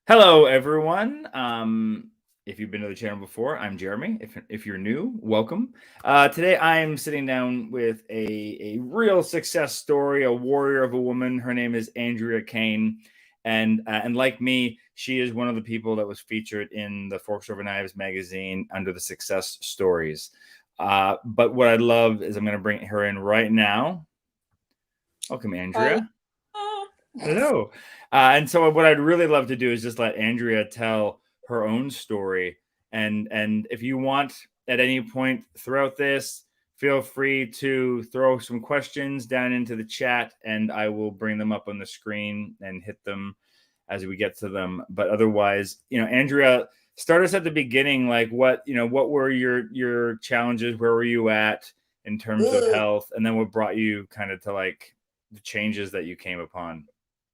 Hello, everyone. If you've been to the channel before, I'm Jeremy. If you're new, welcome. Today, I'm sitting down with a real success story, a warrior of a woman. Her name is Andrea Kane, and like me, she is one of the people that was featured in the Forks Over Knives magazine under the success stories. But what I love is I'm going to bring her in right now. Welcome, Andrea. Hello. And so what I'd really love to do is just let Andrea tell her own story. And if you want at any point throughout this, feel free to throw some questions down into the chat and I will bring them up on the screen and hit them as we get to them. But otherwise, Andrea, start us at the beginning. Like what were your challenges? Where were you at in terms of health? And then what brought you kind of to like the changes that you came upon?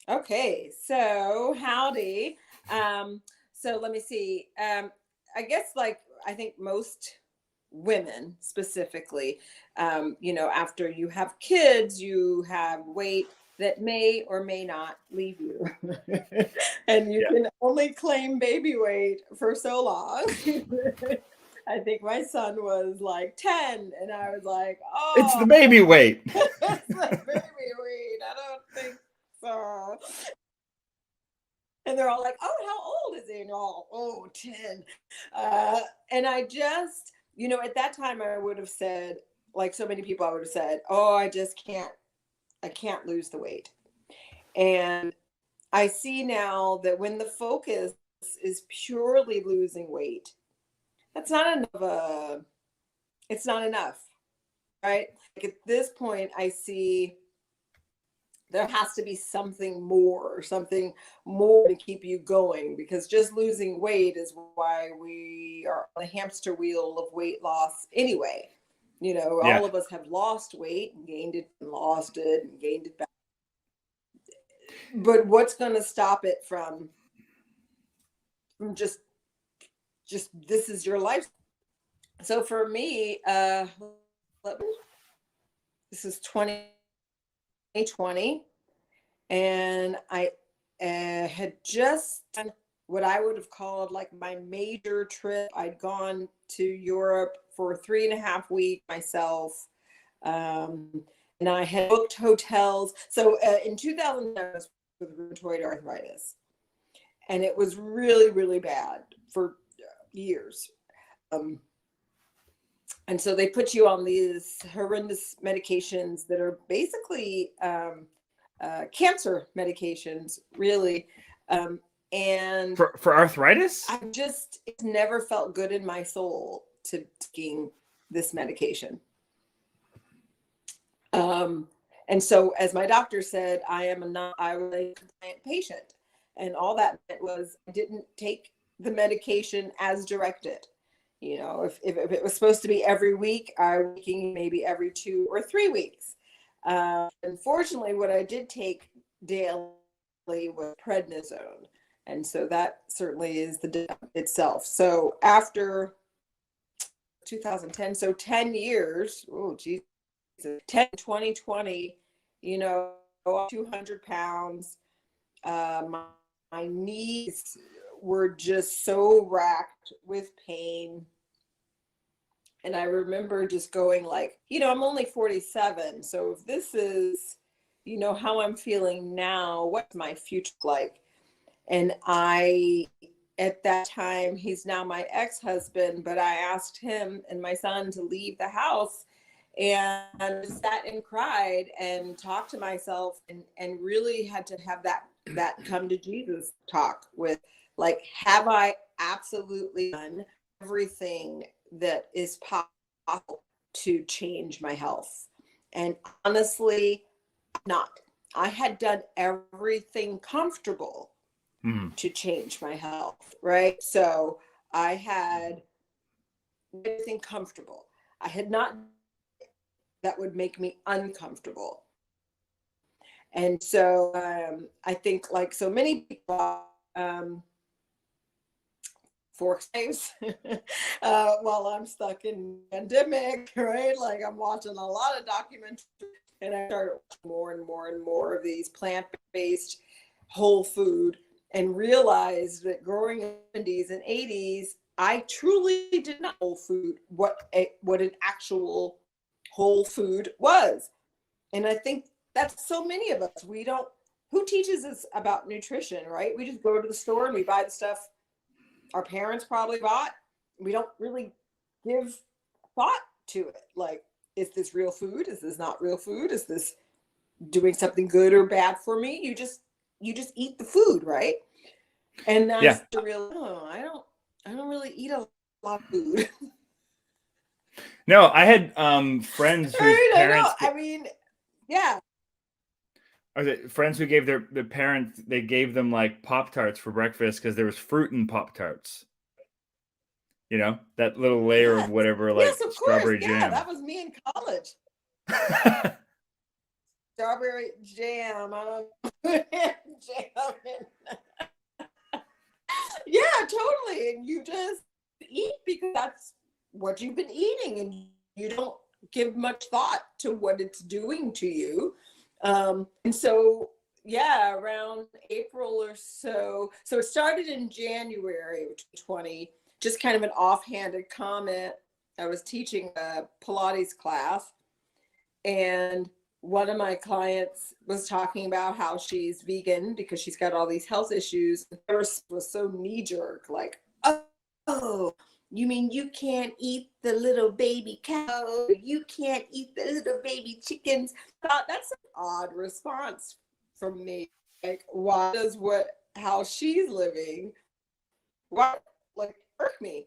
Okay, so howdy. So let me see. I guess I think most women specifically, after you have kids, you have weight that may or may not leave you. And you can only claim baby weight for so long. I think my son was like 10 and I was like, oh, it's the baby weight. It's the baby weight. I don't think so. And they're all like, oh, how old is he? And all, oh, 10. And I just, at that time I would have said, like so many people, I would have said, oh, I can't lose the weight. And I see now that when the focus is purely losing weight, that's not enough. It's not enough, right? Like at this point, I see there has to be something more to keep you going, because just losing weight is why we are on a hamster wheel of weight loss anyway. All of us have lost weight and gained it and lost it and gained it back. But what's going to stop it from just this is your life. So for me, this is 2020, and I had just done what I would have called like my major trip. I'd gone to Europe for 3.5 weeks myself, and I had booked hotels. So in 2000, I was with rheumatoid arthritis, and it was really, really bad for years. And so they put you on these horrendous medications that are basically cancer medications, really. And for arthritis? It never felt good in my soul to taking this medication. And so, as my doctor said, I was a compliant patient. And all that meant was I didn't take the medication as directed. If it was supposed to be every week, I was taking maybe every 2 or 3 weeks. Unfortunately, what I did take daily was prednisone. And so that certainly is the itself. So after 2010, so 10 years, oh, geez, 2020, 200 pounds. My knees were just so racked with pain. And I remember just going like, I'm only 47. So if this is, how I'm feeling now, what's my future like? And at that time, he's now my ex-husband, but I asked him and my son to leave the house and sat and cried and talked to myself and really had to have that come to Jesus talk with, like, have I absolutely done everything that is possible to change my health? And honestly, not. I had done everything comfortable to change my health, right? So I had everything comfortable. I had not that would make me uncomfortable. And so I think, like so many people, fork knives while I'm stuck in pandemic, right? Like I'm watching a lot of documentaries, and I started watching more and more and more of these plant-based whole food. and realized that growing in the 70s and 80s, I truly did not know what an actual whole food was. And I think that's so many of us. Who teaches us about nutrition, right? We just go to the store and we buy the stuff our parents probably bought. We don't really give thought to it. Like, is this real food? Is this not real food? Is this doing something good or bad for me? You just eat the food, right? And that's the real, I don't really eat a lot of food. No, I had friends whose parents. Yeah. Friends who gave their parents, they gave them like Pop-Tarts for breakfast because there was fruit in Pop-Tarts. You know, that little layer of whatever, like strawberry jam. Yeah, that was me in college. Strawberry jam. Yeah, totally. And you just eat because that's what you've been eating, and you don't give much thought to what it's doing to you. And so, yeah, around April or so. So it started in January of 2020, just kind of an offhanded comment. I was teaching a Pilates class, and one of my clients was talking about how she's vegan because she's got all these health issues. The first was so knee-jerk, like, oh, you mean you can't eat the little baby cow? You can't eat the little baby chickens? That's an odd response from me. Like, why does how she's living, irk me?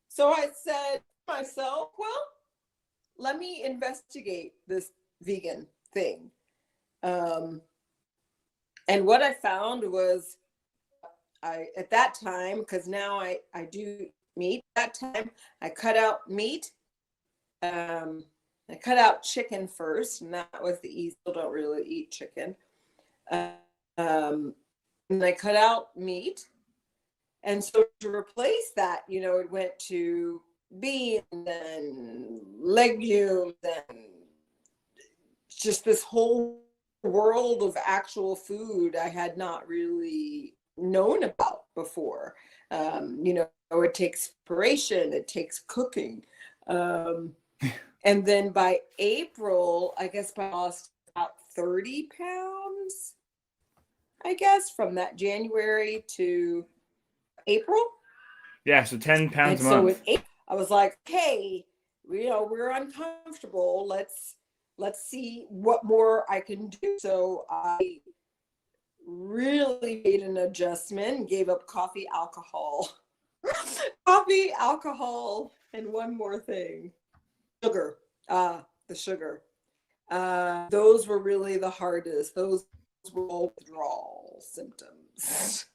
So I said to myself, well, let me investigate this vegan thing. And what I found was, at that time, because now I do meat, at that time I cut out meat. I cut out chicken first, and that was the easy. I don't really eat chicken. And I cut out meat. And so to replace that, it went to beans and legumes and just this whole world of actual food I had not really known about before. It takes preparation, it takes cooking. And then by April, I guess I lost about 30 pounds, I guess, from that January to April. Yeah, so 10 pounds a month. So with April, I was like, hey, we're uncomfortable. Let's see what more I can do. So I really made an adjustment, gave up coffee, alcohol, and one more thing, sugar, the sugar. Those were really the hardest. Those were all withdrawal symptoms.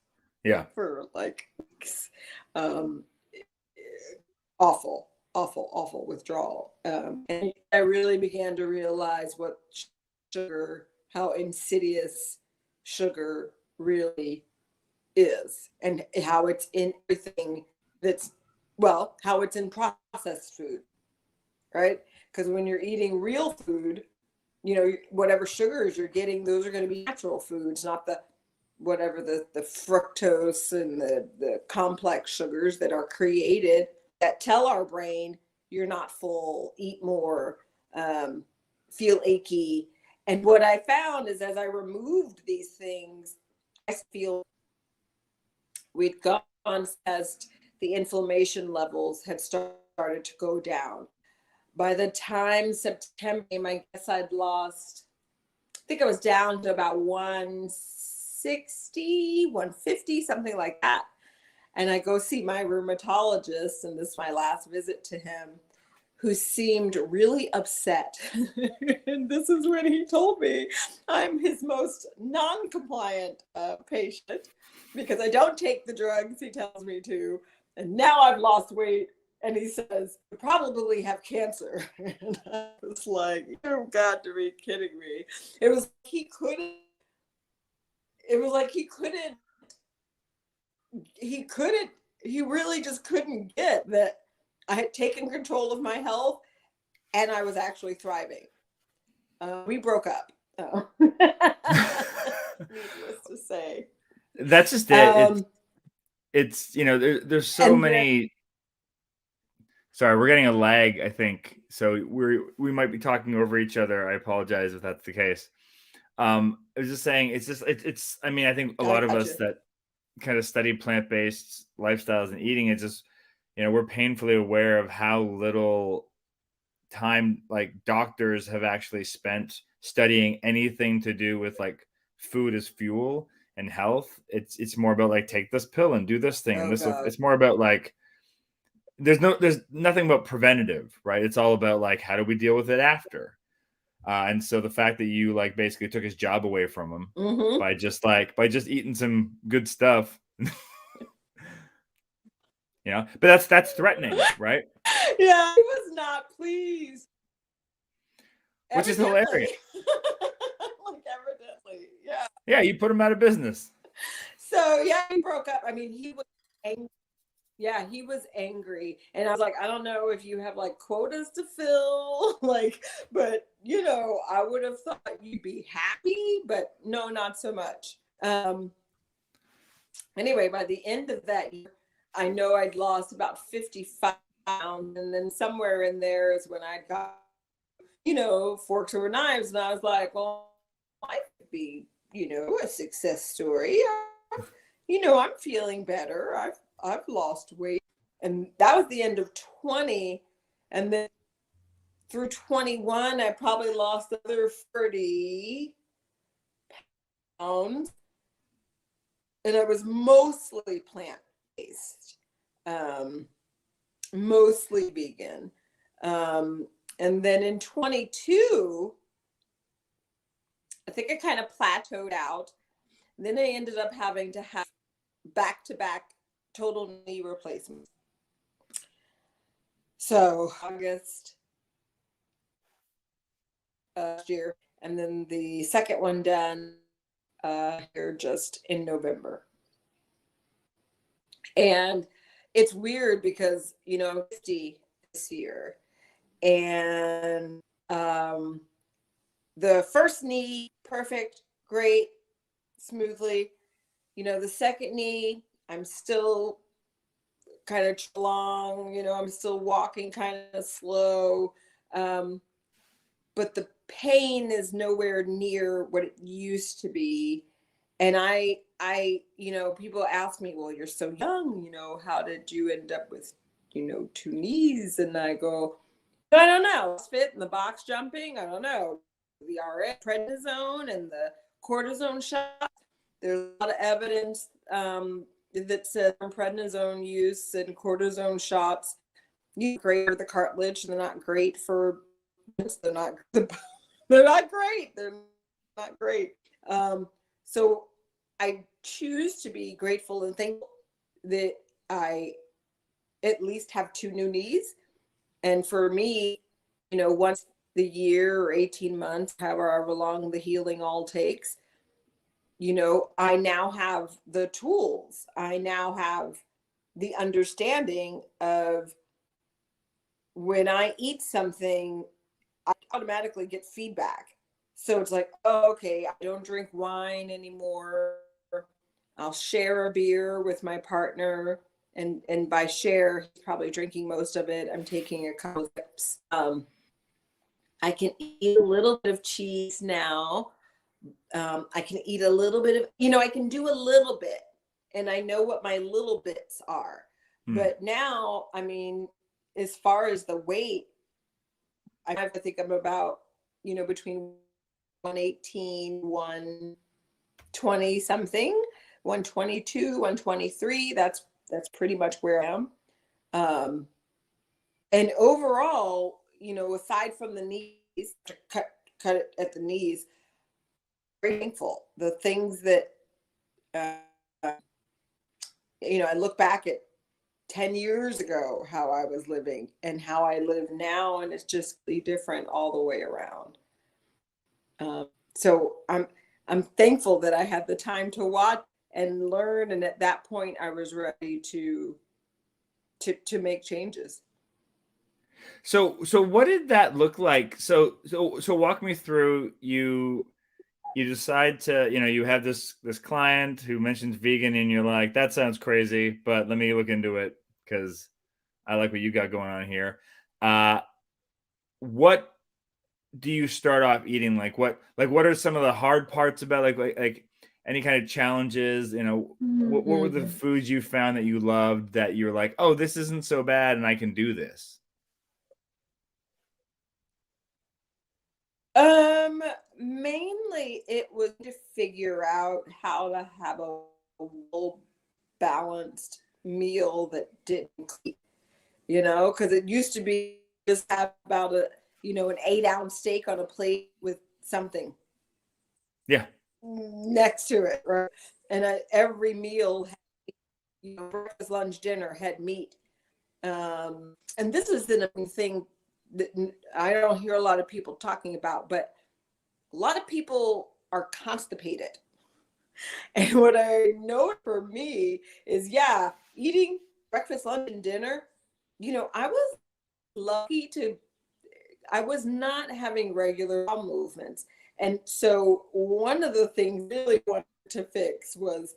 Yeah. For like weeks. Awful withdrawal. And I really began to realize what sugar, how insidious sugar really is, and how it's in everything how it's in processed food, right? Because when you're eating real food, whatever sugars you're getting, those are going to be natural foods, not the fructose and the complex sugars that are created that tell our brain you're not full, eat more, feel achy. And what I found is, as I removed these things, I feel we'd gone as the inflammation levels had started to go down. By the time September came, I guess I think I was down to about 160, 150, something like that. And I go see my rheumatologist, and this is my last visit to him, who seemed really upset. And this is when he told me I'm his most non-compliant patient because I don't take the drugs he tells me to. And now I've lost weight. And he says, you probably have cancer. And I was like, you've got to be kidding me. It was like he really just couldn't get that I had taken control of my health and I was actually thriving. We broke up. Needless to say. That's just it. It's there's so And then, many. Sorry, we're getting a lag, I think. So we might be talking over each other. I apologize if that's the case. I was just saying, it's. I mean, I think a I lot of us gotcha. that kind of study plant-based lifestyles and eating, it's just we're painfully aware of how little time like doctors have actually spent studying anything to do with like food as fuel and health. It's more about like take this pill and do this thing and Oh this will. God. It's more about like there's nothing about preventative, right? It's all about like how do we deal with it after. And so the fact that you like basically took his job away from him Mm-hmm. by just eating some good stuff, but that's threatening, right? Yeah, he was not pleased. Which is Evidently. hilarious. Like evidently. Yeah. Yeah, you put him out of business. So yeah, he broke up. I mean, he was angry. Yeah, he was angry. And I was like, I don't know if you have like quotas to fill, like, but I would have thought you'd be happy, but no, not so much. Anyway, by the end of that year, I know I'd lost about 55 pounds. And then somewhere in there is when I got, forks over knives. And I was like, well, I could be, a success story. I'm feeling better. I've lost weight. And that was the end of 20. And then through 21, I probably lost another 30 pounds. And I was mostly plant-based, mostly vegan. And then in 22, I think I kind of plateaued out. And then I ended up having to have back-to-back total knee replacements. So August last year, and then the second one done here just in November. And it's weird because I'm 50 this year, and the first knee perfect, great, smoothly. The second knee, I'm still kind of long, I'm still walking kind of slow. But the pain is nowhere near what it used to be. And I, people ask me, well, you're so young, how did you end up with, 2 knees? And I go, I don't know. Fit in the box jumping, I don't know. The RX, prednisone, and the cortisone shot. There's a lot of evidence that says prednisone use and cortisone shots, great for the cartilage. They're not great for. They're not. They're not great. They're not great. So I choose to be grateful and thankful that I at least have 2 new knees. And for me, once the year or 18 months, however long the healing all takes, I now have the tools. I now have the understanding of when I eat something, I automatically get feedback. So it's like, oh, okay, I don't drink wine anymore. I'll share a beer with my partner. And by share, he's probably drinking most of it. I'm taking a couple of sips. I can eat a little bit of cheese now. I can eat a little bit of, I can do a little bit. And I know what my little bits are. But now, I mean, as far as the weight, I have to think I'm about, between 118, 120 something, 122, 123. That's pretty much where I am. And overall, aside from the knees, to cut it at the knees, very thankful. The things that, I look back at 10 years ago, how I was living and how I live now, and it's just different all the way around. So I'm thankful that I had the time to watch and learn, and at that point I was ready to make changes. So what did that look like? So walk me through. you decide to, you have this client who mentions vegan, and you're like, that sounds crazy, but let me look into it because I like what you got going on here. What do you start off eating? What are some of the hard parts about like any kind of challenges? What were the foods you found that you loved that you're like, oh, this isn't so bad and I can do this? Mainly it was to figure out how to have a well balanced meal that didn't keep, because it used to be just have about an 8-ounce steak on a plate with something next to it, right? And every meal had, breakfast, lunch, dinner had meat. And this is the thing that I don't hear a lot of people talking about, but a lot of people are constipated. And what I know for me is, eating breakfast, lunch, and dinner, I was lucky I was not having regular bowel movements. And so one of the things I really wanted to fix was,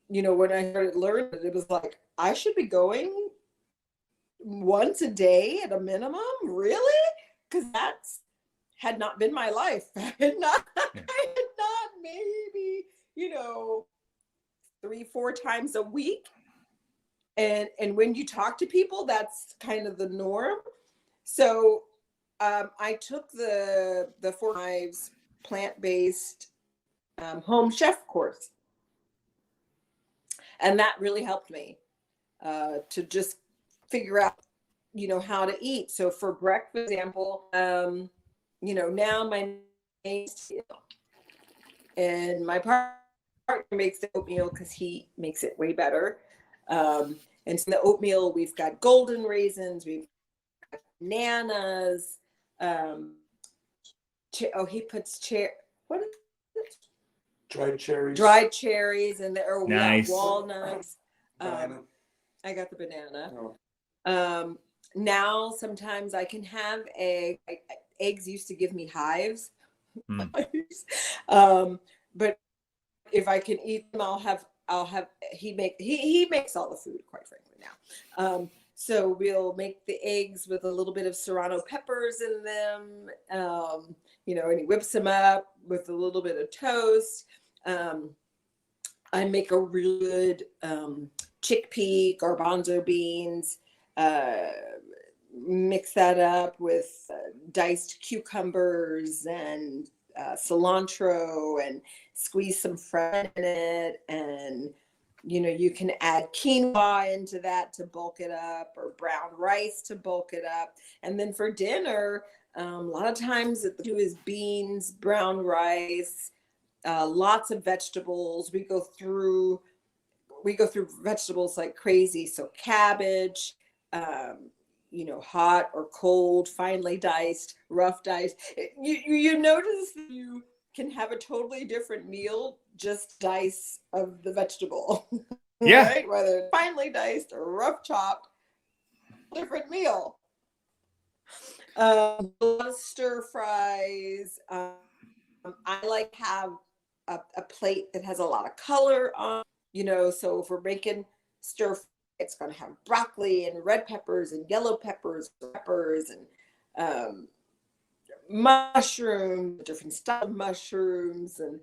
when I started learning, it was like, I should be going once a day at a minimum, really? Because had not been my life. I had not maybe, 3-4 times a week. And when you talk to people, that's kind of the norm. So I took the 4 Knives plant-based home chef course. And that really helped me to just figure out, how to eat. So for breakfast, for example, now my and my partner makes the oatmeal because he makes it way better. And so in the oatmeal, we've got golden raisins, we've got bananas. He puts what is it? Dried cherries. Dried cherries, and there are Nice. walnuts. Banana. I got the banana. Oh. Now sometimes I can have eggs used to give me hives. But if I can eat them, I'll have he makes all the food, quite frankly, now. So we'll make the eggs with a little bit of serrano peppers in them, and he whips them up with a little bit of toast. I make a really good chickpea garbanzo beans, mix that up with diced cucumbers and cilantro, and squeeze some fresh in it. And you can add quinoa into that to bulk it up, or brown rice to bulk it up. And then for dinner, a lot of times the do is beans, brown rice, lots of vegetables. We go through vegetables like crazy. So cabbage, hot or cold, finely diced, rough diced. You notice that you can have a totally different meal, just dice of the vegetable. Yeah. Right? Whether finely diced or rough chopped, different meal. A lot of stir fries. I like have a plate that has a lot of color on, so if we're making stir fry, it's going to have broccoli and red peppers and yellow peppers and mushrooms, different style of mushrooms, and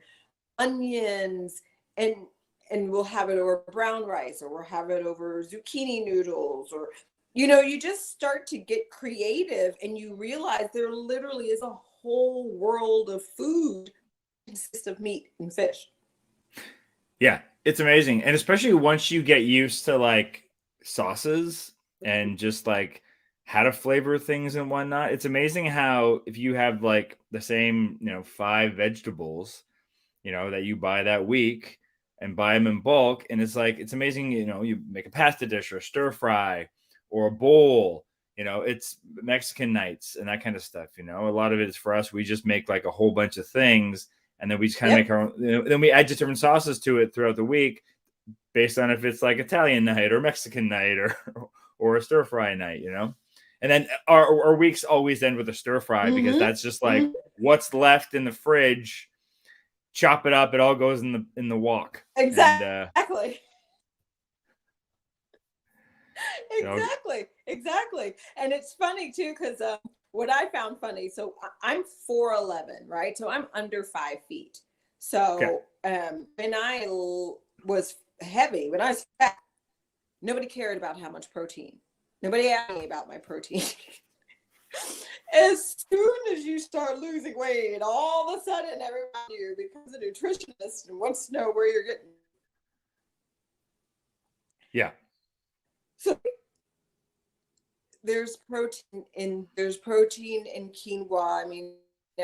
onions, and we'll have it over brown rice, or we'll have it over zucchini noodles, or you just start to get creative, and you realize there literally is a whole world of food that consists of meat and fish. Yeah, it's amazing. And especially once you get used to like sauces and just like how to flavor things and whatnot, it's amazing how if you have like the same, 5 vegetables, that you buy that week and buy them in bulk. And it's amazing, you make a pasta dish or a stir fry or a bowl, it's Mexican nights and that kind of stuff. A lot of it is for us. We just make like a whole bunch of things, and then we just kind of make our own, then we add just different sauces to it throughout the week based on if it's like Italian night or Mexican night or a stir fry night, And then our weeks always end with a stir fry because that's just like what's left in the fridge chop it up. It all goes in the wok. Exactly. And, Exactly. And it's funny too, because what I found funny, so I'm 4'11", right? So I'm under 5 feet. So when I was heavy, when I was fat, nobody cared about how much protein. Nobody asked me about my protein. As soon as you start losing weight, all of a sudden everybody you becomes a nutritionist and wants to know where you're getting. Yeah. So there's protein in quinoa. I mean,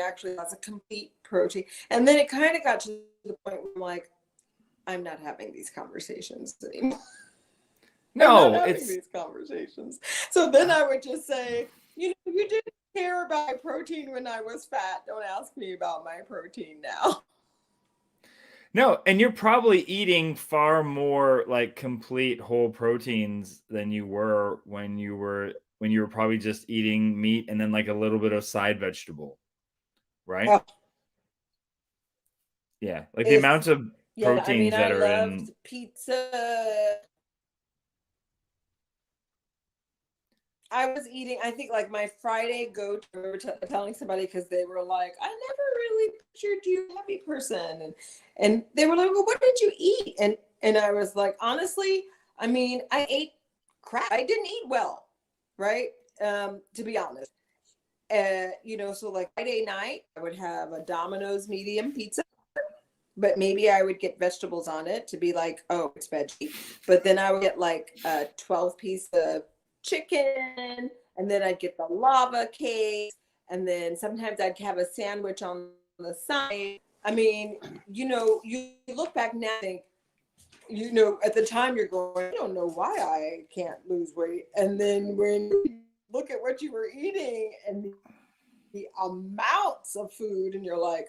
actually that's a complete protein. And then it kind of got to the point where I'm like, I'm not having these conversations anymore. No, these conversations. So then I would just say, you didn't care about my protein when I was fat. Don't ask me about my protein now. No, and you're probably eating far more like complete whole proteins than you were when you were probably just eating meat and then like a little bit of side vegetable, right? Oh. Yeah, like the amounts of proteins that are in pizza. I was eating, I think like my Friday go-to, I remember telling somebody because they were like, I never really pictured you a happy person. And they were like, well, what did you eat? And I was like, honestly, I mean, I ate crap. I didn't eat well, right? To be honest. So like Friday night, I would have a Domino's medium pizza, but maybe I would get vegetables on it to be like, oh, it's veggie. But then I would get like a 12-piece of chicken, and then I'd get the lava cake, and then sometimes I'd have a sandwich on the side. I mean, you look back now and think, at the time you're going, I don't know why I can't lose weight. And then when you look at what you were eating and the amounts of food, and you're like,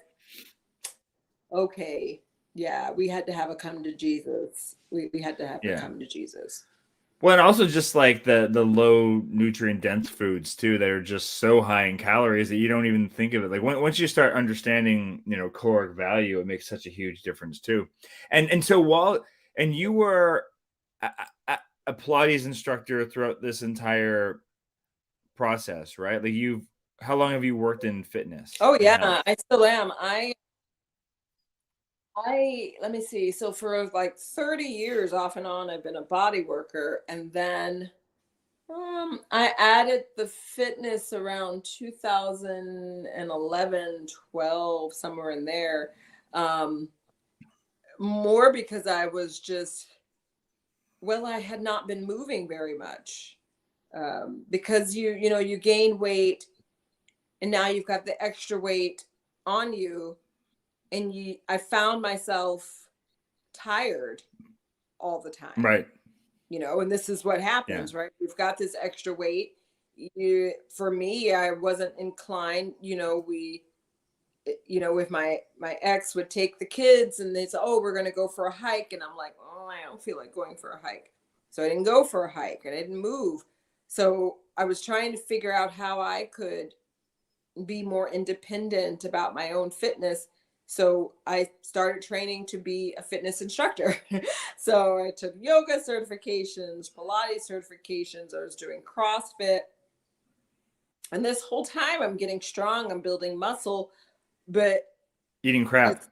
okay, yeah, we had to have a come to Jesus. We had to have a come to Jesus. Well, and also just like the low nutrient dense foods too, that are just so high in calories that you don't even think of it. Like once you start understanding, caloric value, it makes such a huge difference too. And so you were a Pilates instructor throughout this entire process, right? Like how long have you worked in fitness? Oh yeah, I still am. Let me see. So for like 30 years off and on, I've been a body worker. And then I added the fitness around 2011, 12, somewhere in there. More because I was I had not been moving very much. Because you gain weight and now you've got the extra weight on you. And I found myself tired all the time. Right. And this is what happens, right? We've got this extra weight. For me, I wasn't inclined, if my ex would take the kids and they'd say, oh, we're going to go for a hike. And I'm like, oh, I don't feel like going for a hike. So I didn't go for a hike and I didn't move. So I was trying to figure out how I could be more independent about my own fitness. So I started training to be a fitness instructor. So I took yoga certifications, Pilates certifications. I was doing CrossFit. And this whole time I'm getting strong, I'm building muscle, but eating crap.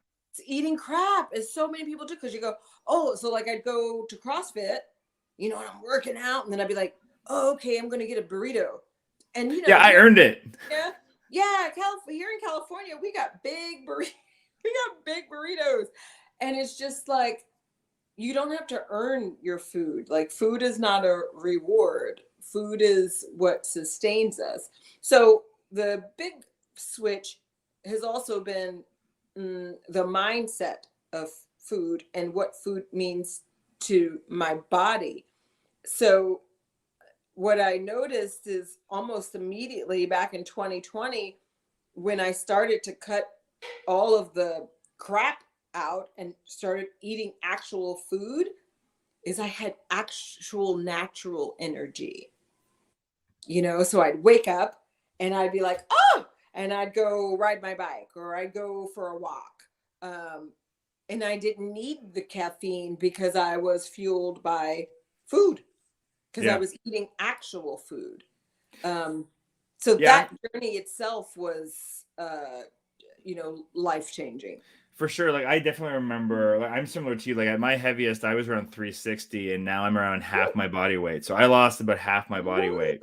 Eating crap, as so many people do, because you go, oh, so like I'd go to CrossFit, and I'm working out, and then I'd be like, oh, okay, I'm going to get a burrito. And I earned it. Yeah, here in California, we got big burritos. We got big burritos. And it's just like, you don't have to earn your food. Like, food is not a reward. Food is what sustains us. So the big switch has also been the mindset of food and what food means to my body. So what I noticed is almost immediately back in 2020, when I started to cut all of the crap out and started eating actual food, is I had actual natural energy. So I'd wake up and I'd be like, oh, and I'd go ride my bike or I'd go for a walk. And I didn't need the caffeine because I was fueled by food, because I was eating actual food. So that journey itself was, life-changing. For sure. Like I definitely remember, like I'm similar to you. Like at my heaviest, I was around 360 and now I'm around half my body weight. So I lost about half my body weight.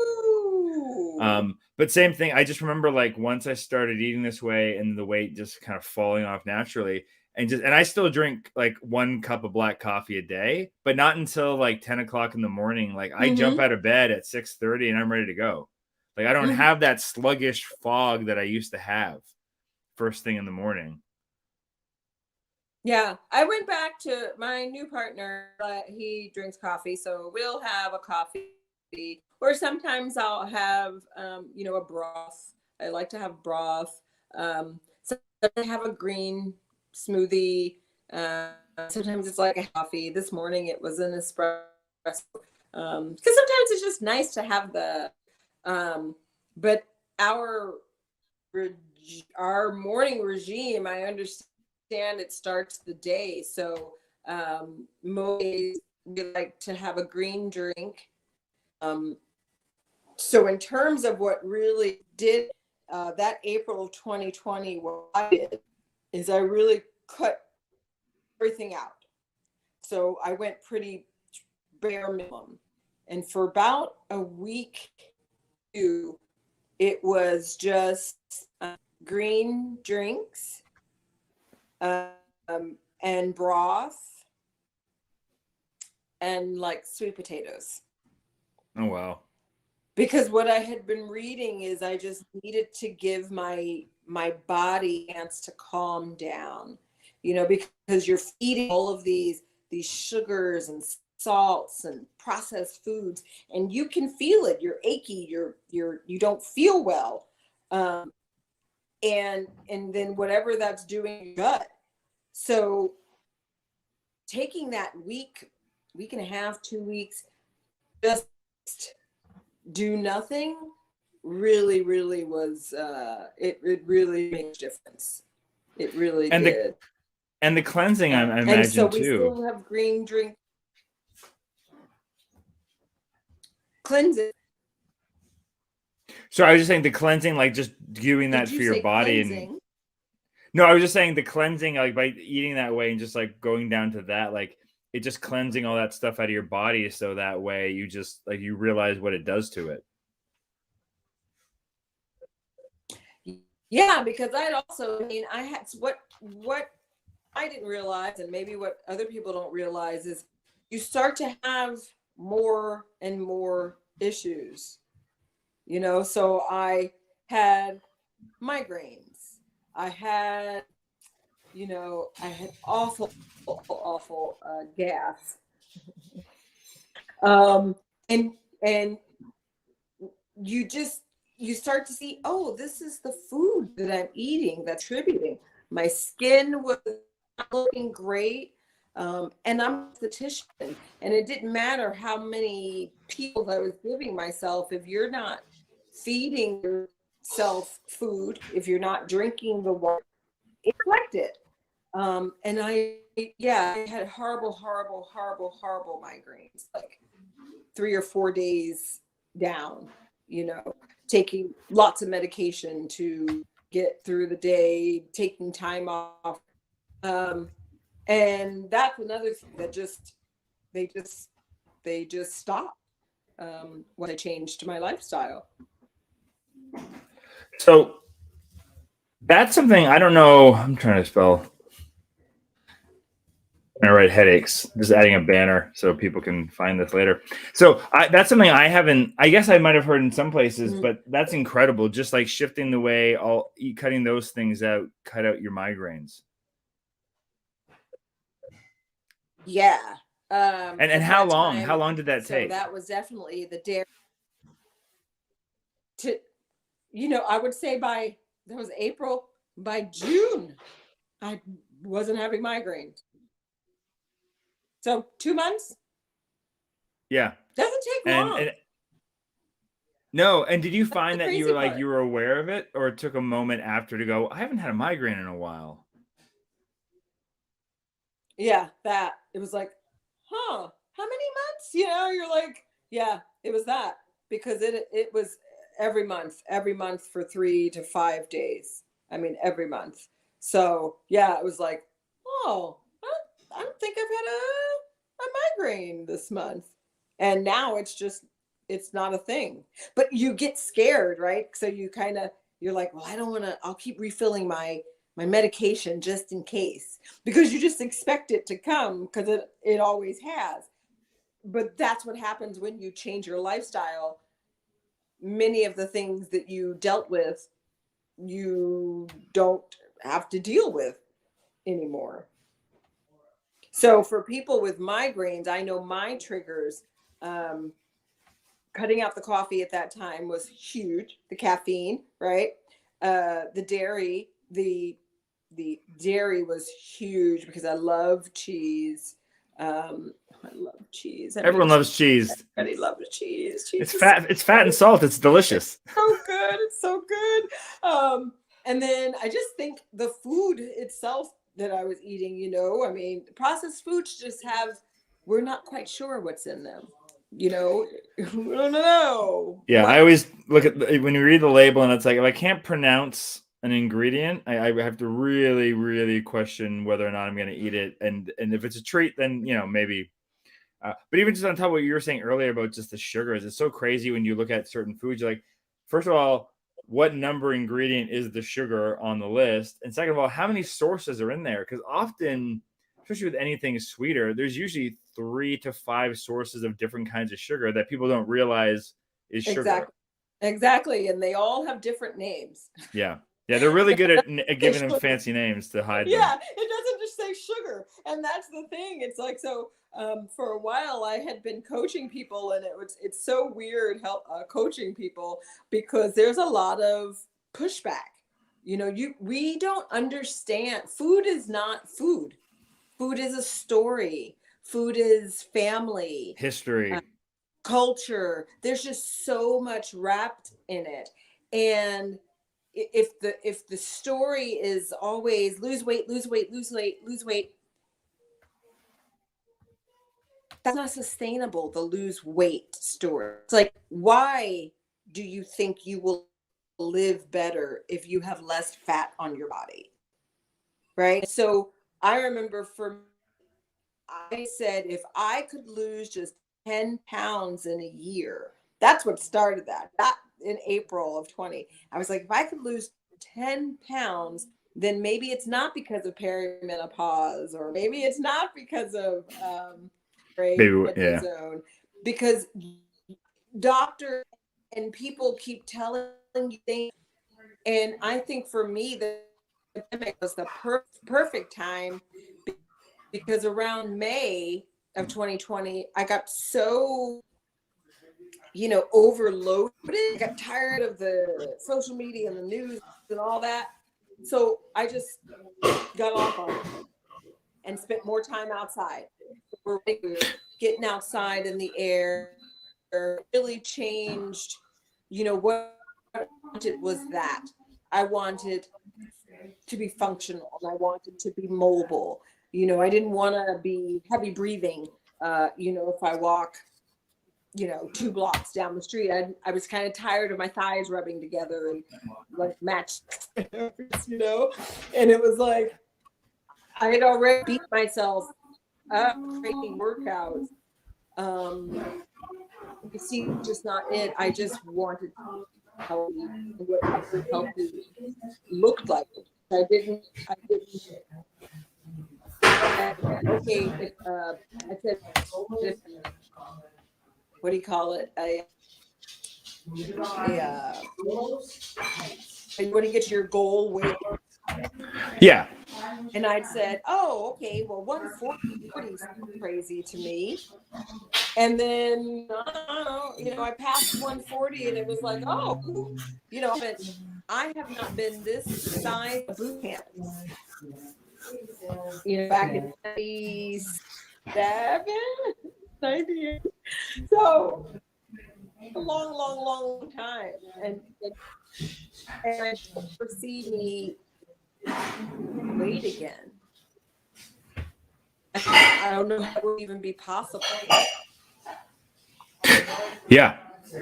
But same thing. I just remember like once I started eating this way and the weight just kind of falling off naturally, and I still drink like 1 cup of black coffee a day, but not until like 10 o'clock in the morning. Like I jump out of bed at 6:30 and I'm ready to go. Like I don't have that sluggish fog that I used to have first thing in the morning. Yeah, I went back to my new partner. He drinks coffee, so we'll have a coffee, or sometimes I'll have, a broth. I like to have broth. So I have a green smoothie. Sometimes it's like a coffee. This morning it was an espresso. Because sometimes it's just nice to have the. But our morning regime, I understand. It starts the day, so most days we like to have a green drink. So in terms of what really did that April of 2020, what I did is I really cut everything out. So I went pretty bare minimum, and for about a week it was just green drinks, and broth, and like sweet potatoes. Oh, wow. Because what I had been reading is I just needed to give my body a chance to calm down, because you're feeding all of these sugars and salts and processed foods, and you can feel it. You're achy, you don't feel well. And then whatever that's doing in your gut. So taking that week and a half, 2 weeks, just do nothing really, really was, it really made a difference. It really did. And the cleansing, I imagine, and so we too. still have green drink. Cleansing. So I was just saying the cleansing, like just doing that for your body. Cleansing? And no, I was just saying the cleansing, like by eating that way and just like going down to that, like it just cleansing all that stuff out of your body. So that way you just like, you realize what it does to it. Yeah, because I had what I didn't realize, and maybe what other people don't realize, is you start to have more and more issues. So I had migraines. I had awful gas. And you start to see, oh, this is the food that I'm eating that's contributing. My skin was not looking great. And I'm a esthetician, and it didn't matter how many people I was giving myself. If you're not feeding yourself food, if you're not drinking the water, it affected. And I had horrible migraines, like 3 or 4 days down, taking lots of medication to get through the day, taking time off. And that's another thing that they just stopped when I changed my lifestyle. So that's something I don't know. I'm trying to spell. All right, headaches. Just adding a banner so people can find this later. So that's something I haven't. I guess I might have heard in some places, but that's incredible. Just like shifting the way cutting those things out, cut out your migraines. Yeah. And how long? How long did that take? That was definitely the dare. I would say that was April. By June, I wasn't having migraines. So 2 months? Yeah. Doesn't take long. No, and did you find that you were aware of it, or it took a moment after to go, I haven't had a migraine in a while? Yeah, that. It was like, huh, how many months? You're like, yeah, it was that, because it was every month for 3 to 5 days. I mean, every month. So yeah, it was like, oh, I don't think I've had a migraine this month. And now it's not a thing. But you get scared, right? So you're like, well, I don't want to, I'll keep refilling my medication just in case, because you just expect it to come, because it always has. But that's what happens when you change your lifestyle. Many of the things that you dealt with, you don't have to deal with anymore. So for people with migraines, I know my triggers, cutting out the coffee at that time was huge. The caffeine, right? The dairy, the dairy was huge, because I love cheese. I love cheese. Everyone loves cheese. Everybody loves cheese. Cheese It's is fat. It's fat and salt. It's delicious. so good. It's so good. And then I just think the food itself that I was eating, I mean, processed foods we're not quite sure what's in them. We don't know. Yeah, I always look at when you read the label and it's like, if I can't pronounce an ingredient, I have to really, really question whether or not I'm going to eat it. And if it's a treat, then maybe. But even just on top of what you were saying earlier about just the sugars, it's so crazy when you look at certain foods. You're like, first of all, what number ingredient is the sugar on the list? And second of all, how many sources are in there? Because often, especially with anything sweeter, there's usually 3 to 5 sources of different kinds of sugar that people don't realize is sugar. Exactly. And they all have different names. Yeah. Yeah, they're really good at giving them fancy names to hide them. Yeah, it doesn't just say sugar. And that's the thing. It's like, so for a while I had been coaching people, and it's so weird coaching people, because there's a lot of pushback. We don't understand. Food is not food. Food is a story. Food is family. History. Culture. There's just so much wrapped in it. And if the story is always lose weight, that's not sustainable. The lose weight story. It's like, why do you think you will live better if you have less fat on your body? Right? So I remember I said, if I could lose just 10 pounds in a year, that's what started that in April of 20. I was like, if I could lose 10 pounds, then maybe it's not because of perimenopause, or maybe it's not because of prednisone, because doctors and people keep telling you things. And I think for me, the pandemic was the perfect time, because around May of 2020, I got so overloaded. I got tired of the social media and the news and all that. So I just got off on it and spent more time outside. We're getting outside in the air. Really changed, what I wanted was that. I wanted to be functional, and I wanted to be mobile. I didn't want to be heavy breathing. If I walk 2 blocks down the street, I was kind of tired of my thighs rubbing together and like match, and it was like, I had already beat myself up training workouts. You see, just not it. I just wanted to be healthy, and what healthy looked like. I didn't. Okay, I said, what do you call it? You want to get your goal weight. Yeah. And I'd said, oh, okay, well, 140 is crazy to me. And then, I passed 140, and it was like, oh, but I have not been this size of boot camp. Back in 97, 98. So a long time. And I foresee me weight again. I don't know how it would even be possible. Yeah.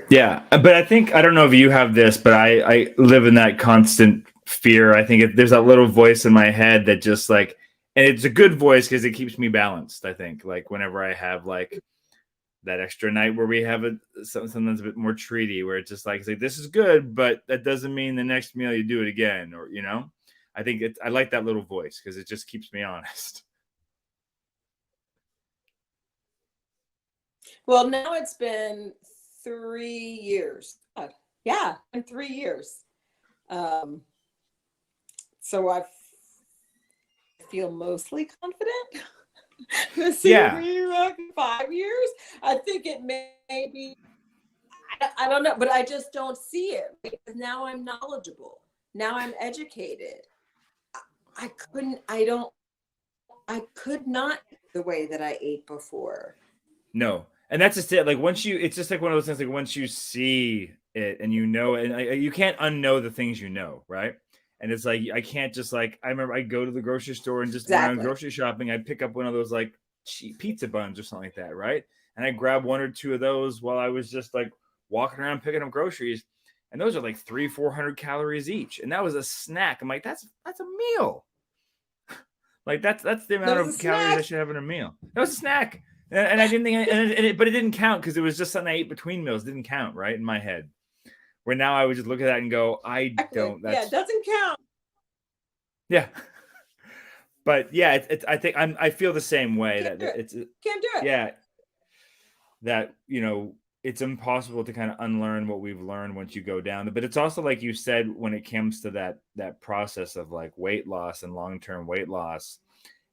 Yeah. But I think, I don't know if you have this, but I live in that constant fear. I think there's that little voice in my head that just like, and it's a good voice because it keeps me balanced. I think like whenever I have like that extra night where we have something that's a bit more treaty, where it's just like, this is good, but that doesn't mean the next meal you do it again, or, I think I like that little voice because it just keeps me honest. Well, now it's been 3 years. Yeah, in 3 years. So I feel mostly confident. Yeah. 5 years. I think it may be. I don't know, but I just don't see it because now I'm knowledgeable. Now I'm educated. I could not eat the way that I ate before. No. And that's just it. Like it's just like one of those things, like once you see it and and you can't unknow the things right? And it's like, I can't just like, I remember I go to the grocery store and just when I'm grocery shopping, I pick up one of those like cheap pizza buns or something like that, right? And I grab one or two of those while I was just like walking around picking up groceries. And those are like 300-400 calories each. And that was a snack. I'm like, that's a meal. Like that's the amount of calories I should have in a meal. That was a snack. And I didn't think, but it didn't count because it was just something I ate between meals. It didn't count, right, in my head. Where now I would just look at that and go, I don't. Yeah, it doesn't count. Yeah, but yeah, I think I feel the same way Can't do it. Yeah, that it's impossible to kind of unlearn what we've learned once you go down. But it's also like you said when it comes to that process of like weight loss and long-term weight loss.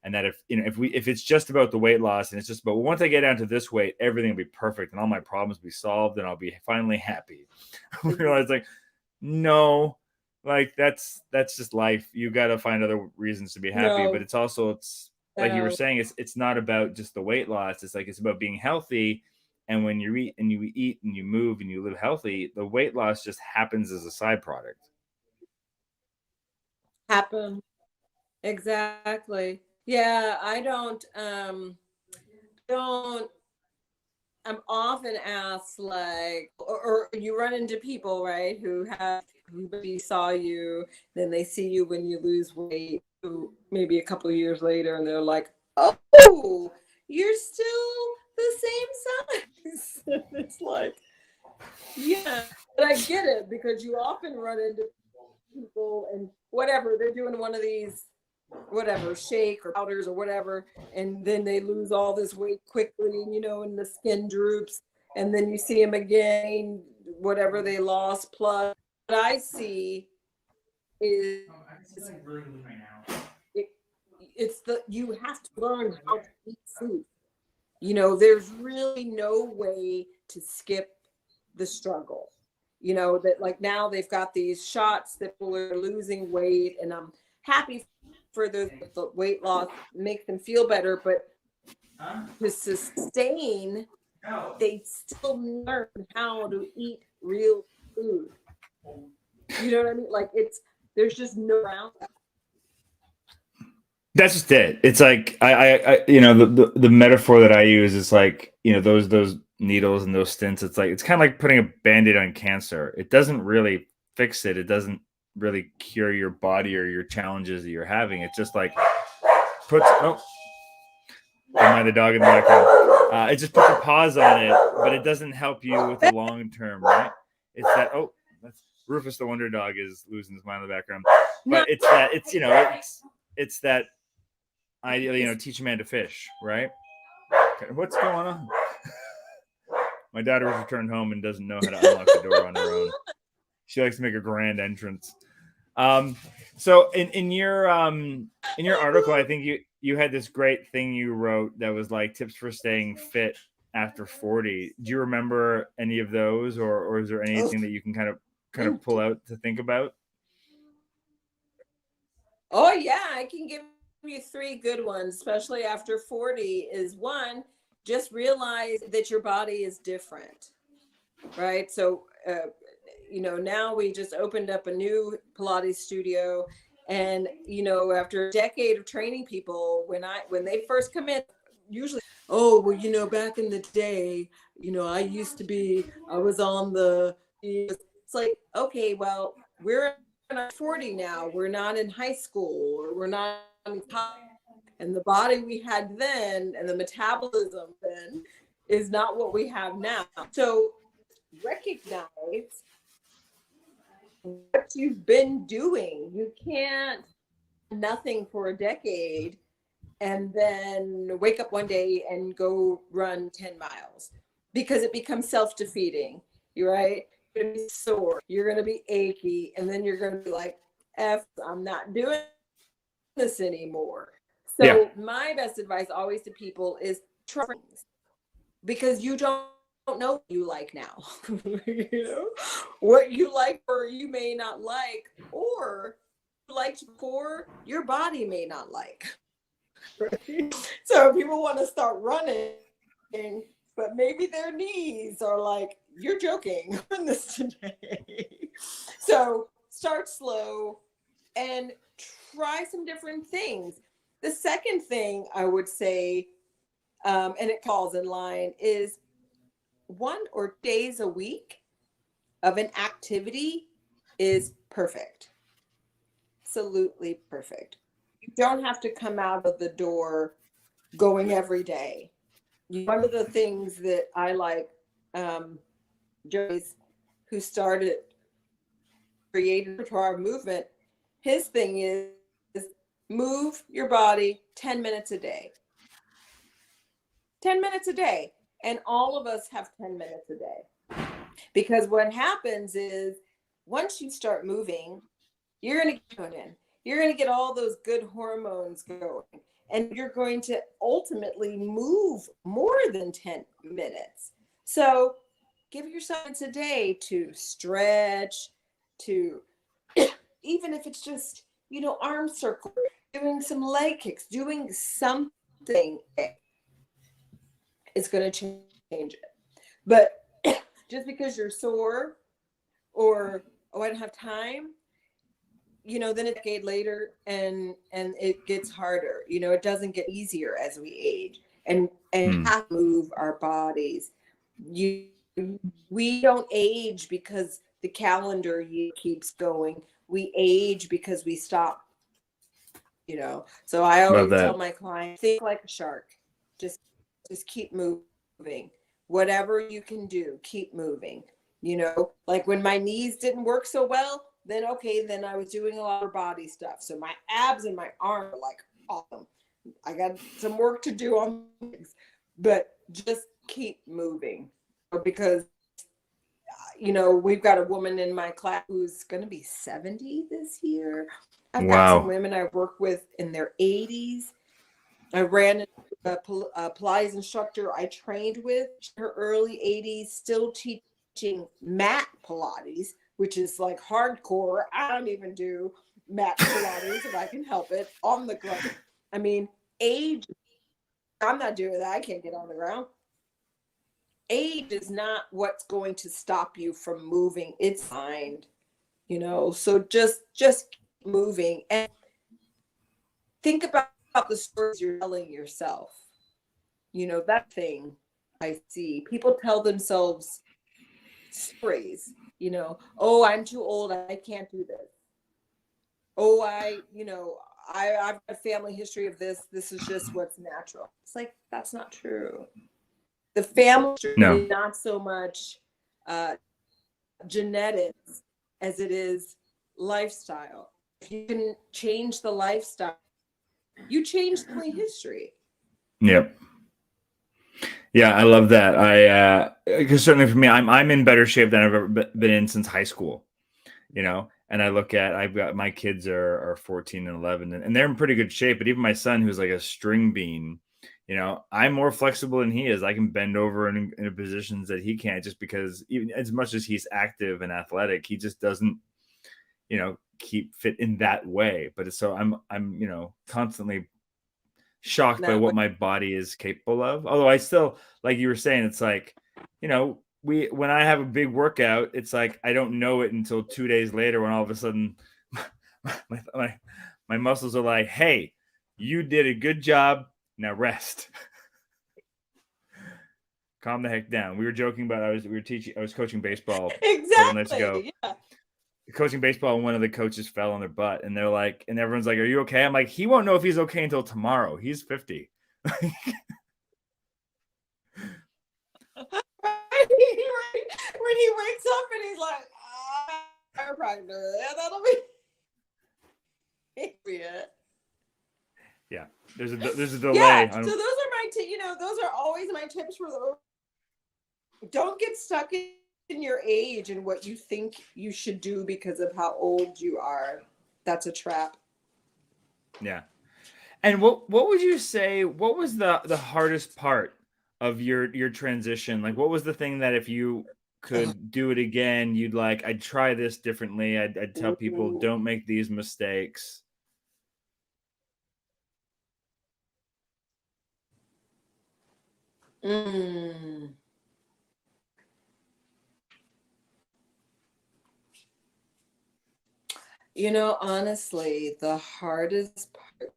And that if it's just about the weight loss and it's just about, well, once I get down to this weight, everything will be perfect and all my problems will be solved and I'll be finally happy. We realize like, no, like that's just life. You got to find other reasons to be happy. No. But it's like you were saying, it's not about just the weight loss. It's like, it's about being healthy. And when you eat and you move and you live healthy, the weight loss just happens as a side product. Exactly. Yeah, I'm often asked like, or you run into people, right, who maybe saw you, then they see you when you lose weight, maybe a couple of years later, and they're like, oh, you're still the same size. It's like, yeah, but I get it because you often run into people and whatever, they're doing one of these shake or powders or whatever, and then they lose all this weight quickly, and the skin droops, and then you see them again, whatever they lost, plus what I see is you have to learn how to eat food. There's really no way to skip the struggle. That like now they've got these shots that people are losing weight, and I'm happy for the weight loss, make them feel better, but to sustain, they still learn how to eat real food. You know what I mean? Like there's just no around that. That's just it. It's like I the metaphor that I use is like, those needles and those stents. It's like, it's kind of like putting a Band-Aid on cancer. It doesn't really fix it. It doesn't really cure your body or your challenges that you're having. It's just like don't mind the dog in the background. It just puts a pause on it, but it doesn't help you with the long term, right? It's that that's Rufus the Wonder Dog is losing his mind in the background. But it's that idea, teach a man to fish, right? Okay, what's going on? My daughter has returned home and doesn't know how to unlock the door on her own. She likes to make a grand entrance. So in your article, I think you had this great thing you wrote that was like tips for staying fit after 40. Do you remember any of those, or is there anything that you can kind of pull out to think about? Oh yeah, I can give you 3 good ones, especially after 40. Is one, just realize that your body is different, right? So now we just opened up a new Pilates studio, And, you know, after a decade of training people, when they first come in, usually, oh, well, you know, back in the day, you know, I was on it's like, okay, well, we're not 40 now. We're not in high school, or we're not in college. And the body we had then and the metabolism then is not what we have now. So recognize what you've been doing. You can't nothing for a decade and then wake up one day and go run 10 miles, because it becomes self-defeating. You're right. You're going to be sore. You're going to be achy. And then you're going to be like, I'm not doing this anymore. So my best advice always to people is try things, because you don't know what you like now. You know what you like, or you may not like, or liked before, your body may not like. Right? So people want to start running, but maybe their knees are like, you're joking on this today. So start slow and try some different things. The second thing I would say, and it falls in line, is 1 or 2 days a week of an activity is perfect. Absolutely perfect. You don't have to come out of the door going every day. One of the things that I like, Joey's, who started creative repertoire movement, his thing is move your body 10 minutes a day. 10 minutes a day. And all of us have 10 minutes a day. Because what happens is once you start moving, you're going to get going in. You're going to get all those good hormones going. And you're going to ultimately move more than 10 minutes. So give yourself a day to stretch, to even if it's just, you know, arm circle, doing some leg kicks, doing something. It's going to change it. But just because you're sore or, oh, I don't have time, you know, then a decade later and it gets harder. You know, it doesn't get easier as we age, and have to move our bodies. We don't age because the calendar year keeps going. We age because we stop, you know. So I always tell my clients, think like a shark. Just keep moving. Whatever you can do, keep moving. You know, like when my knees didn't work so well, then I was doing a lot of body stuff. So my abs and my arms are like awesome. I got some work to do on things, but just keep moving, because you know, we've got a woman in my class who's going to be 70 this year. I've got some women I work with in their 80s. I ran a Pilates instructor I trained with, her early 80s, still teaching mat Pilates, which is like hardcore. I don't even do mat Pilates if I can help it, on the ground. I mean, age, I'm not doing that. I can't get on the ground. Age is not what's going to stop you from moving. It's mind, you know. So just keep moving and think about the stories you're telling yourself. You know, that thing I see. People tell themselves stories, you know, oh, I'm too old, I can't do this. Oh, I've got a family history of this. This is just what's natural. It's like, that's not true. The family is not so much genetics as it is lifestyle. If you can change the lifestyle, you change the history. Yep. Yeah, I love that. Because certainly for me, I'm in better shape than I've ever been in since high school, you know. And I've got my kids are 14 and 11, and they're in pretty good shape. But even my son, who's like a string bean, you know, I'm more flexible than he is. I can bend over in positions that he can't, just because even as much as he's active and athletic, he just doesn't, you know, keep fit in that way. But so I'm you know, constantly shocked by what my body is capable of. Although I still, like you were saying, it's like, you know, when I have a big workout, it's like I don't know it until 2 days later when all of a sudden my muscles are like, hey, you did a good job. Now rest. Calm the heck down. We were joking about I was coaching baseball a couple nights ago. Yeah. Coaching baseball, and one of the coaches fell on their butt, and they're like, and everyone's like, "Are you okay?" I'm like, he won't know if he's okay until tomorrow. He's 50. When he wakes up and he's like, chiropractor, yeah, that'll be it. Yeah, there's a delay. Yeah, so those are my those are always my tips for those. Don't get stuck in your age and what you think you should do because of how old you are. That's a trap. Yeah. And what would you say, what was the hardest part of your transition? Like, what was the thing that if you could do it again, you'd like, I'd try this differently. I'd tell people, don't make these mistakes. Honestly, the hardest part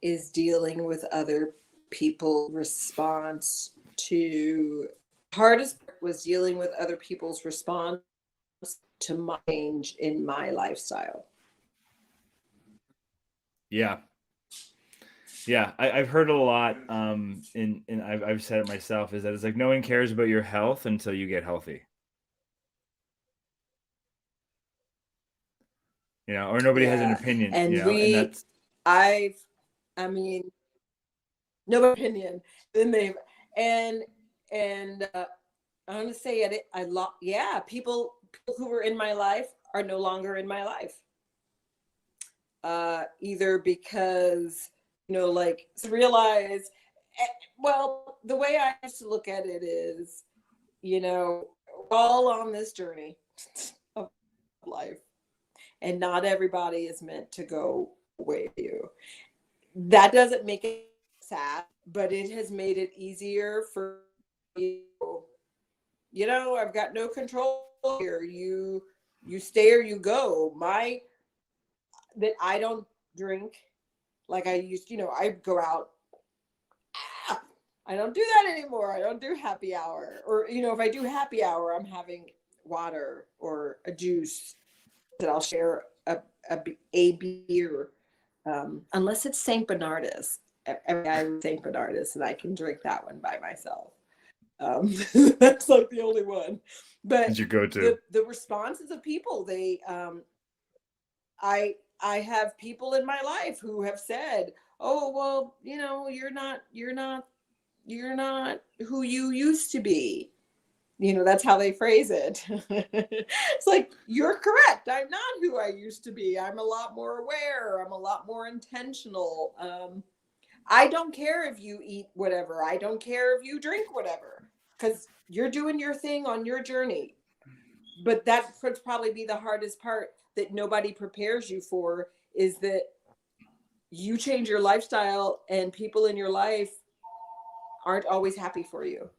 is dealing with other people's response to my change in my lifestyle. Yeah. Yeah, I've heard it a lot, and I've said it myself, is that it's like no one cares about your health until you get healthy. Or nobody has an opinion. And no opinion. Then I'm gonna say it. People who were in my life are no longer in my life. Either because realize. Well, the way I used to look at it is, we're all on this journey of life, and not everybody is meant to go with you. That doesn't make it sad, but it has made it easier for you. I've got no control here. You stay or you go. That I don't drink like I used. I go out. I don't do that anymore. I don't do happy hour, or if I do happy hour, I'm having water or a juice that I'll share a beer, unless it's St. Bernardus. I'm St. Bernardus, and I can drink that one by myself. That's like the only one. But it's your go-to. The responses of people, I have people in my life who have said, "Oh, well, you're not who you used to be." That's how they phrase it. It's like, you're correct. I'm not who I used to be. I'm a lot more aware. I'm a lot more intentional. I don't care if you eat whatever. I don't care if you drink whatever, because you're doing your thing on your journey. But that would probably be the hardest part that nobody prepares you for, is that you change your lifestyle and people in your life aren't always happy for you.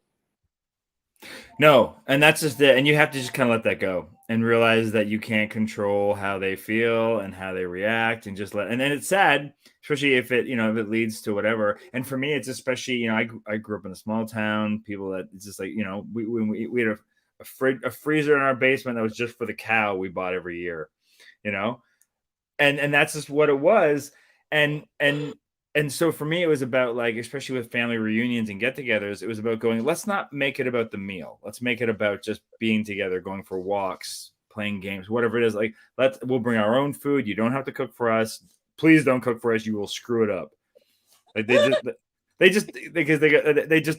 No, and that's just it. And you have to just kind of let that go and realize that you can't control how they feel and how they react, and and then it's sad, especially if it leads to whatever. And for me, it's especially, I grew up in a small town, people that it's just like, we had a freezer in our basement that was just for the cow we bought every year, and that's just what it was. And so for me, it was about, like, especially with family reunions and get-togethers, it was about going, let's not make it about the meal. Let's make it about just being together, going for walks, playing games, whatever it is. Like, we'll bring our own food. You don't have to cook for us. Please don't cook for us. You will screw it up. Like, they just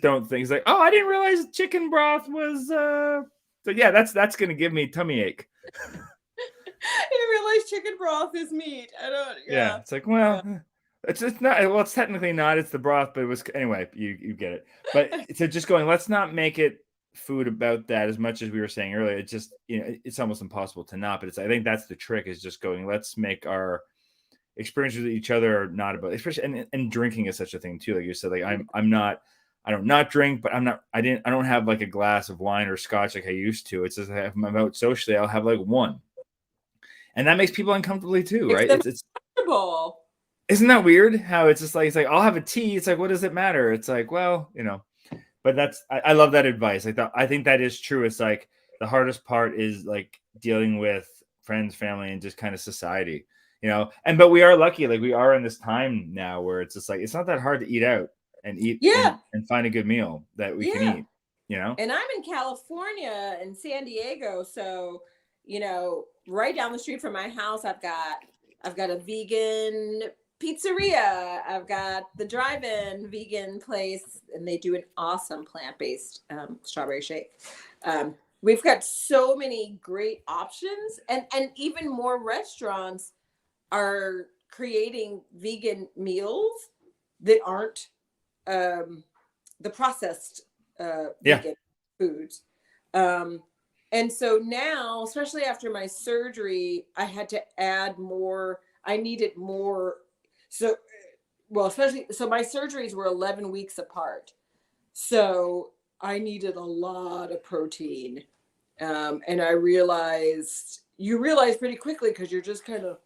don't think. It's like, oh, I didn't realize chicken broth was. So yeah, that's going to give me tummy ache. I didn't realize chicken broth is meat. I don't. Yeah, it's like, well. Yeah. It's not. Well, it's technically not. It's the broth, but it was anyway. You get it. But so just going, let's not make it food about that as much as we were saying earlier. It's just it's almost impossible to not. But I think that's the trick, is just going, let's make our experiences with each other not about, especially and drinking is such a thing too. Like you said, like I don't drink, but I don't have like a glass of wine or scotch like I used to. It's just, if I'm out socially, I'll have like one. And that makes people uncomfortably too, Makes right? them It's uncomfortable. isn't that weird how it's just like, it's like, I'll have a tea. It's like, what does it matter? It's like, well, you know, but I love that advice. I think that is true. It's like the hardest part is like dealing with friends, family, and just kind of society, you know. But we are lucky, like we are in this time now where it's just like it's not that hard to eat out and eat Yeah. and find a good meal that we can Yeah. eat, you know. And I'm in California and San Diego, so you know, right down the street from my house, I've got a vegan pizzeria. I've got the drive-in vegan place, and they do an awesome plant-based strawberry shake. We've got so many great options, and even more restaurants are creating vegan meals that aren't the processed Yeah. vegan foods. And so now, especially after my surgery, I had to add more. I needed more. So, well, especially, so my surgeries were 11 weeks apart. So I needed a lot of protein. And you realize pretty quickly because you're just kind of,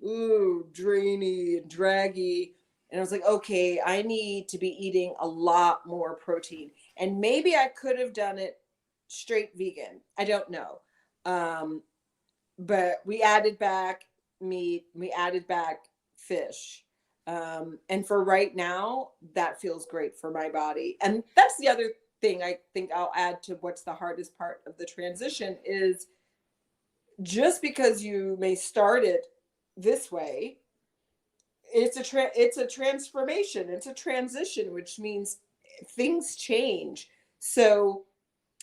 ooh, drainy and draggy. And I was like, okay, I need to be eating a lot more protein. And maybe I could have done it straight vegan. I don't know. But we added back meat, we added back fish. And for right now, that feels great for my body. And that's the other thing I think I'll add to what's the hardest part of the transition is just because you may start it this way, it's a transformation, it's a transition, which means things change. So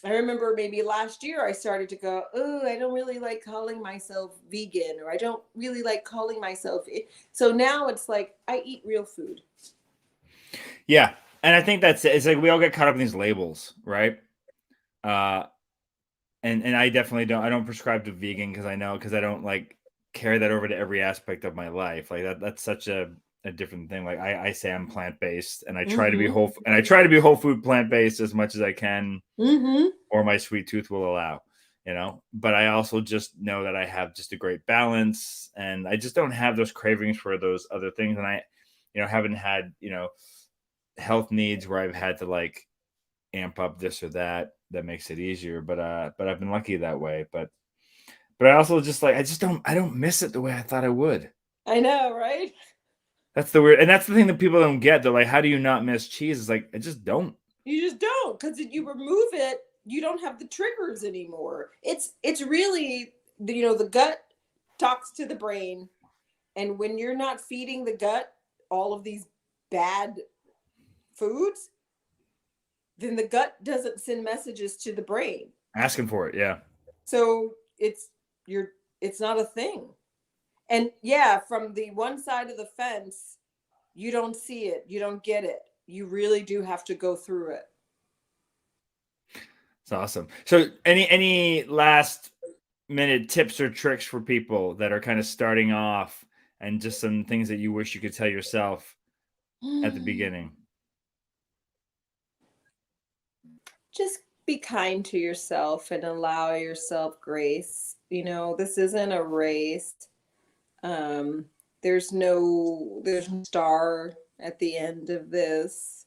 I remember maybe last year I started to go, oh, I don't really like calling myself vegan, or I don't really like calling myself. So now it's like I eat real food. Yeah. And I think that's it. It's like we all get caught up in these labels, right? And I definitely don't prescribe to vegan because I don't like carry that over to every aspect of my life. Like that's such a different thing. Like I say I'm plant-based and I try to be whole food plant-based as much as I can, or my sweet tooth will allow, you know. But I also just know that I have just a great balance and I just don't have those cravings for those other things. And I, haven't had, health needs where I've had to like amp up this or that makes it easier. But I've been lucky that way. But I also just like I don't miss it the way I thought I would. I know, right? That's the weird, and that's the thing that people don't get. They're like, how do you not miss cheese? It's like I just don't. You just don't, because if you remove it, you don't have the triggers anymore. It's really, the gut talks to the brain, and when you're not feeding the gut all of these bad foods, then the gut doesn't send messages to the brain Asking for it, yeah. So it's not a thing. And yeah, from the one side of the fence, you don't see it, you don't get it. You really do have to go through it. It's awesome. So any last minute tips or tricks for people that are kind of starting off, and just some things that you wish you could tell yourself at the beginning? Just be kind to yourself and allow yourself grace. This isn't a race. There's no star at the end of this,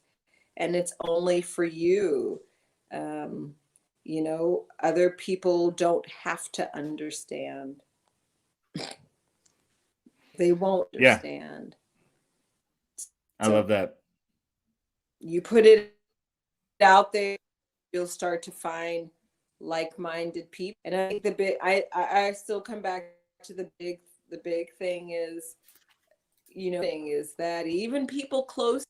and it's only for you. Other people don't have to understand. They won't understand. I love that. You put it out there, you'll start to find like-minded people. And I think I still come back to the big thing is, that even people close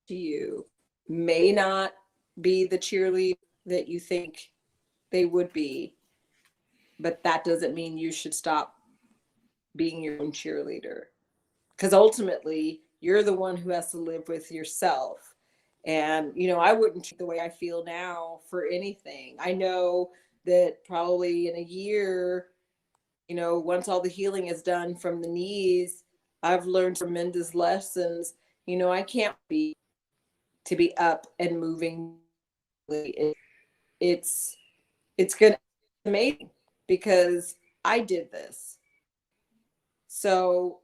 to you may not be the cheerleader that you think they would be, but that doesn't mean you should stop being your own cheerleader, because ultimately you're the one who has to live with yourself. And I wouldn't treat the way I feel now for anything. I know that probably in a year, once all the healing is done from the knees, I've learned tremendous lessons. I can't be up and moving. It's gonna be amazing because I did this. So,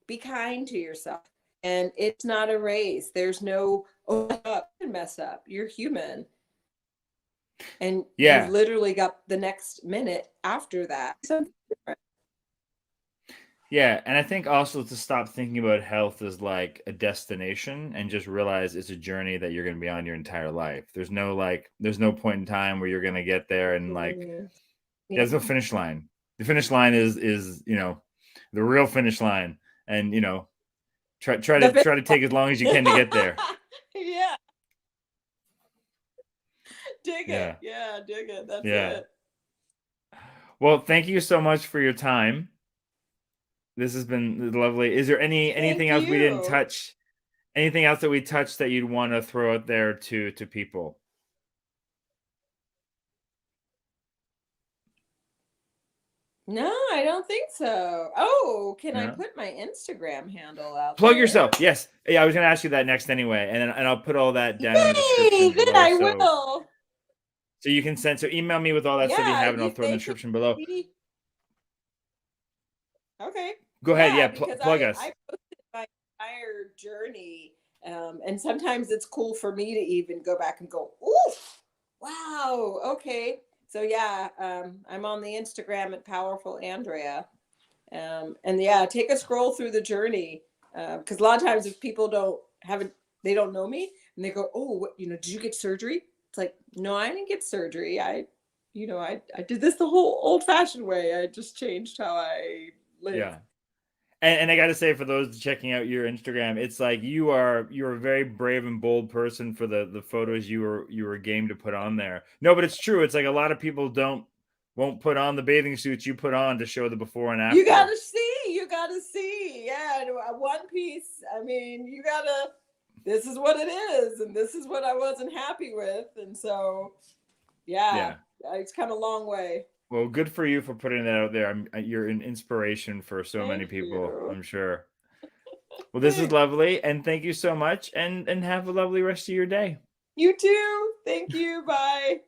be kind to yourself. And it's not a race. There's no, oh, mess up. You're human. And Yeah. you've literally got the next minute after that. Yeah, and I think also to stop thinking about health as like a destination and just realize it's a journey that you're going to be on your entire life. There's no point in time where you're going to get there and like there's no finish line. The finish line is the real finish line, and try to take as long as you can to get there. Yeah. Dig it. Yeah, dig it. That's it. Well, thank you so much for your time. This has been lovely. Is there anything else we didn't touch? Anything else that we touched that you'd want to throw out there to people? No, I don't think so. Oh, can I put my Instagram handle out Plug there? yourself. Yes. Yeah, I was going to ask you that next anyway, and I'll put all that down in the description below. I will. So you can email me with all that stuff you have, and I'll throw in the description below. Okay. Go ahead. Yeah, plug us. I posted my entire journey, and sometimes it's cool for me to even go back and go, oof, wow, okay. So yeah, I'm on the Instagram at Powerful Andrea, and yeah, take a scroll through the journey, because a lot of times if people they don't know me, and they go, oh, what, did you get surgery? It's like, no, I didn't get surgery. I did this the whole old-fashioned way. I just changed how I live. Yeah. And I got to say, for those checking out your Instagram, it's like you're a very brave and bold person for the photos you were game to put on there. No, but it's true. It's like a lot of people won't put on the bathing suits you put on to show the before and after. You gotta see. Yeah, one piece. I mean, this is what it is, and this is what I wasn't happy with, and so yeah. It's come a long way. Well, good for you for putting that out there. You're an inspiration for so many people, I'm sure. Well, this is lovely, and thank you so much, and have a lovely rest of your day. You too. Thank you. Bye.